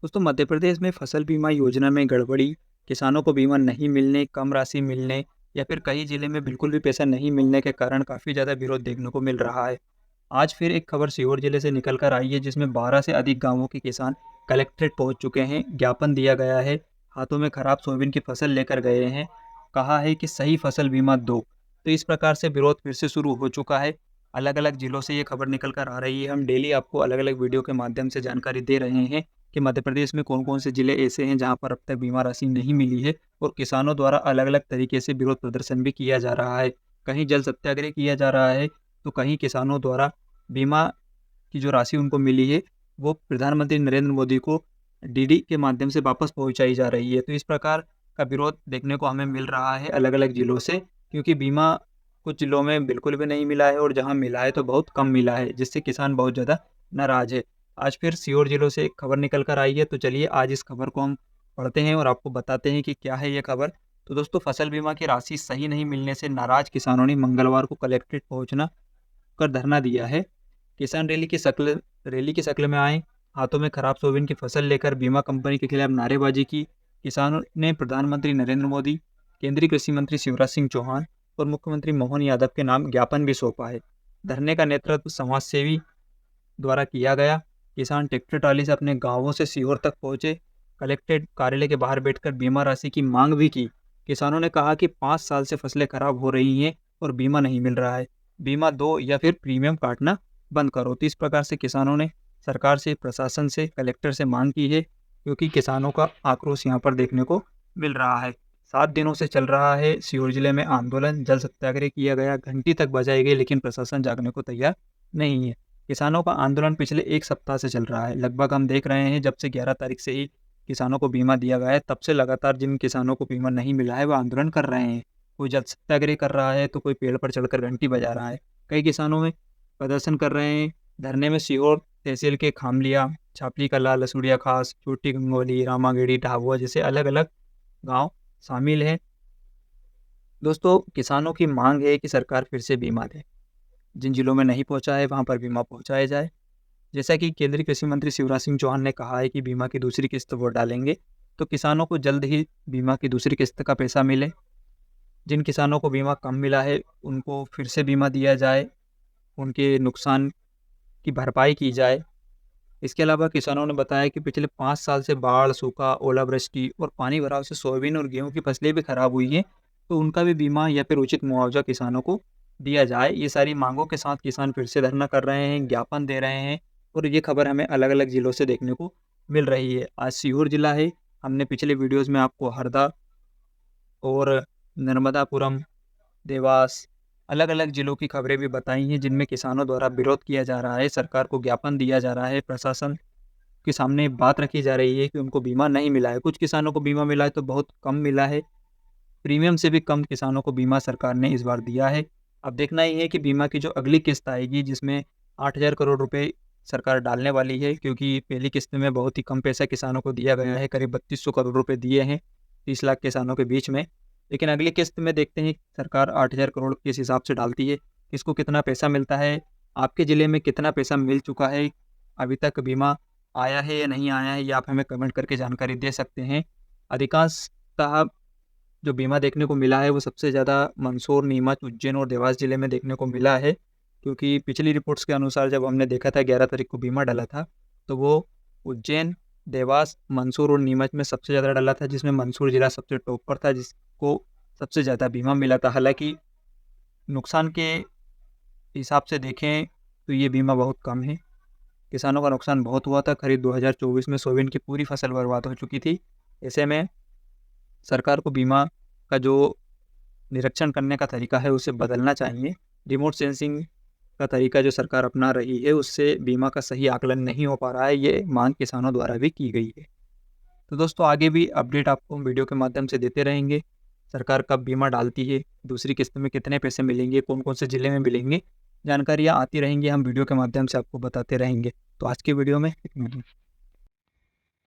दोस्तों मध्य प्रदेश में फसल बीमा योजना में गड़बड़ी, किसानों को बीमा नहीं मिलने, कम राशि मिलने या फिर कई जिले में बिल्कुल भी पैसा नहीं मिलने के कारण काफ़ी ज़्यादा विरोध देखने को मिल रहा है। आज फिर एक खबर सीहोर जिले से निकल कर आई है जिसमें 12 से अधिक गांवों के किसान कलेक्ट्रेट पहुंच चुके हैं। ज्ञापन दिया गया है, हाथों में खराब सोयाबीन की फसल लेकर गए हैं। कहा है कि सही फसल बीमा दो। तो इस प्रकार से विरोध फिर से शुरू हो चुका है। अलग अलग जिलों से ये खबर निकल कर आ रही है। हम डेली आपको अलग अलग वीडियो के माध्यम से जानकारी दे रहे हैं कि मध्य प्रदेश में कौन-कौन से ज़िले ऐसे हैं जहाँ पर अब तक बीमा राशि नहीं मिली है और किसानों द्वारा अलग-अलग तरीके से विरोध प्रदर्शन भी किया जा रहा है। कहीं जल सत्याग्रह किया जा रहा है, तो कहीं किसानों द्वारा बीमा की जो राशि उनको मिली है, वो प्रधानमंत्री नरेंद्र मोदी को डीडी के माध्यम से वापस पहुँचाई जा रही है। तो इस प्रकार का विरोध देखने को हमें मिल रहा है अलग-अलग ज़िलों से, क्योंकि बीमा कुछ ज़िलों में बिल्कुल भी नहीं मिला है और जहाँ मिला है तो बहुत कम मिला है, जिससे किसान बहुत ज़्यादा नाराज़ है। आज फिर सीहोर जिलों से एक खबर निकल कर आई है, तो चलिए आज इस खबर को हम पढ़ते हैं और आपको बताते हैं कि क्या है ये खबर। तो दोस्तों फसल बीमा की राशि सही नहीं मिलने से नाराज़ किसानों ने मंगलवार को कलेक्ट्रेट पहुंचना कर धरना दिया है। किसान रैली की शक्ल में आए, हाथों में खराब सोयाबीन की फसल लेकर बीमा कंपनी के खिलाफ नारेबाजी की। किसानों ने प्रधानमंत्री नरेंद्र मोदी, केंद्रीय कृषि मंत्री शिवराज सिंह चौहान और मुख्यमंत्री मोहन यादव के नाम ज्ञापन भी सौंपा है। धरने का नेतृत्व समाजसेवी द्वारा किया गया। किसान ट्रैक्टर ट्राली से अपने गांवों से सीहोर तक पहुंचे। कलेक्ट्रेट कार्यालय के बाहर बैठकर बीमा राशि की मांग भी की। किसानों ने कहा कि 5 साल से फसलें खराब हो रही हैं और बीमा नहीं मिल रहा है। बीमा दो या फिर प्रीमियम काटना बंद करो। तो इस प्रकार से किसानों ने सरकार से, प्रशासन से, कलेक्टर से मांग की है, क्योंकि किसानों का आक्रोश यहाँ पर देखने को मिल रहा है। 7 दिनों से चल रहा है सीहोर जिले में आंदोलन। जल सत्याग्रह किया गया, घंटी तक बजाई गई, लेकिन प्रशासन जागने को तैयार नहीं है। किसानों का आंदोलन पिछले 1 सप्ताह से चल रहा है। लगभग हम देख रहे हैं जब से 11 तारीख से ही किसानों को बीमा दिया गया है, तब से लगातार जिन किसानों को बीमा नहीं मिला है, वो आंदोलन कर रहे हैं। कोई जल सत्याग्रह कर रहा है, तो कोई पेड़ पर चढ़कर घंटी बजा रहा है। कई किसानों में प्रदर्शन कर रहे हैं। धरने में सीहोर तहसील के खामलिया, छापली कला, लसुड़िया खास, छोटी गंगोली, रामागेड़ी, ढाबुआ जैसे अलग-अलग गाँव शामिल हैं। दोस्तों किसानों की मांग है कि सरकार फिर से बीमा दे। जिन जिलों में नहीं पहुँचा है, वहाँ पर बीमा पहुँचाया जाए। जैसा कि केंद्रीय कृषि मंत्री शिवराज सिंह चौहान ने कहा है कि बीमा की दूसरी किस्त वो डालेंगे, तो किसानों को जल्द ही बीमा की दूसरी किस्त का पैसा मिले। जिन किसानों को बीमा कम मिला है, उनको फिर से बीमा दिया जाए, उनके नुकसान की भरपाई की जाए। इसके अलावा किसानों ने बताया कि पिछले 5 साल से बाढ़, सूखा, ओलावृष्टि और पानी भराव से सोयाबीन और गेहूं की फसलें भी खराब हुई हैं, तो उनका भी बीमा या फिर उचित मुआवजा किसानों को दिया जाए। ये सारी मांगों के साथ किसान फिर से धरना कर रहे हैं, ज्ञापन दे रहे हैं और ये खबर हमें अलग-अलग जिलों से देखने को मिल रही है। आज सीहोर जिला है, हमने पिछले वीडियोज़ में आपको हरदा और नर्मदापुरम, देवास, अलग-अलग जिलों की खबरें भी बताई हैं जिनमें किसानों द्वारा विरोध किया जा रहा है, सरकार को ज्ञापन दिया जा रहा है, प्रशासन के सामने बात रखी जा रही है कि उनको बीमा नहीं मिला है। कुछ किसानों को बीमा मिला है तो बहुत कम मिला है। प्रीमियम से भी कम किसानों को बीमा सरकार ने इस बार दिया है। अब देखना ही है कि बीमा की जो अगली किस्त आएगी, जिसमें 8,000 करोड़ रुपए सरकार डालने वाली है, क्योंकि पहली किस्त में बहुत ही कम पैसा किसानों को दिया गया है, करीब 3200 करोड़ रुपए दिए हैं 30 लाख किसानों के बीच में। लेकिन अगली किस्त में देखते हैं सरकार 8,000 करोड़ किस हिसाब से डालती है, किसको कितना पैसा मिलता है, आपके ज़िले में कितना पैसा मिल चुका है, अभी तक बीमा आया है या नहीं आया है, ये आप हमें कमेंट करके जानकारी दे सकते हैं। अधिकांशतः जो बीमा देखने को मिला है वो सबसे ज़्यादा मंदसौर, नीमच, उज्जैन और देवास ज़िले में देखने को मिला है, क्योंकि पिछली रिपोर्ट्स के अनुसार जब हमने देखा था 11 तारीख को बीमा डला था, तो वो उज्जैन, देवास, मंदसौर और नीमच में सबसे ज़्यादा डला था, जिसमें मंदसौर ज़िला सबसे टॉप पर था, जिसको सबसे ज़्यादा बीमा मिला था। हालाँकि नुकसान के हिसाब से देखें तो ये बीमा बहुत कम है। किसानों का नुकसान बहुत हुआ था। खरीफ 2024 में सोयाबीन की पूरी फसल बर्बाद हो चुकी थी। ऐसे में सरकार को बीमा का जो निरीक्षण करने का तरीका है उसे बदलना चाहिए। रिमोट सेंसिंग का तरीका जो सरकार अपना रही है, उससे बीमा का सही आकलन नहीं हो पा रहा है। ये मांग किसानों द्वारा भी की गई है। तो दोस्तों आगे भी अपडेट आपको हम वीडियो के माध्यम से देते रहेंगे। सरकार कब बीमा डालती है, दूसरी किस्त में कितने पैसे मिलेंगे, कौन-कौन से ज़िले में मिलेंगे, जानकारियाँ आती रहेंगी, हम वीडियो के माध्यम से आपको बताते रहेंगे। तो आज के वीडियो में इतना ही।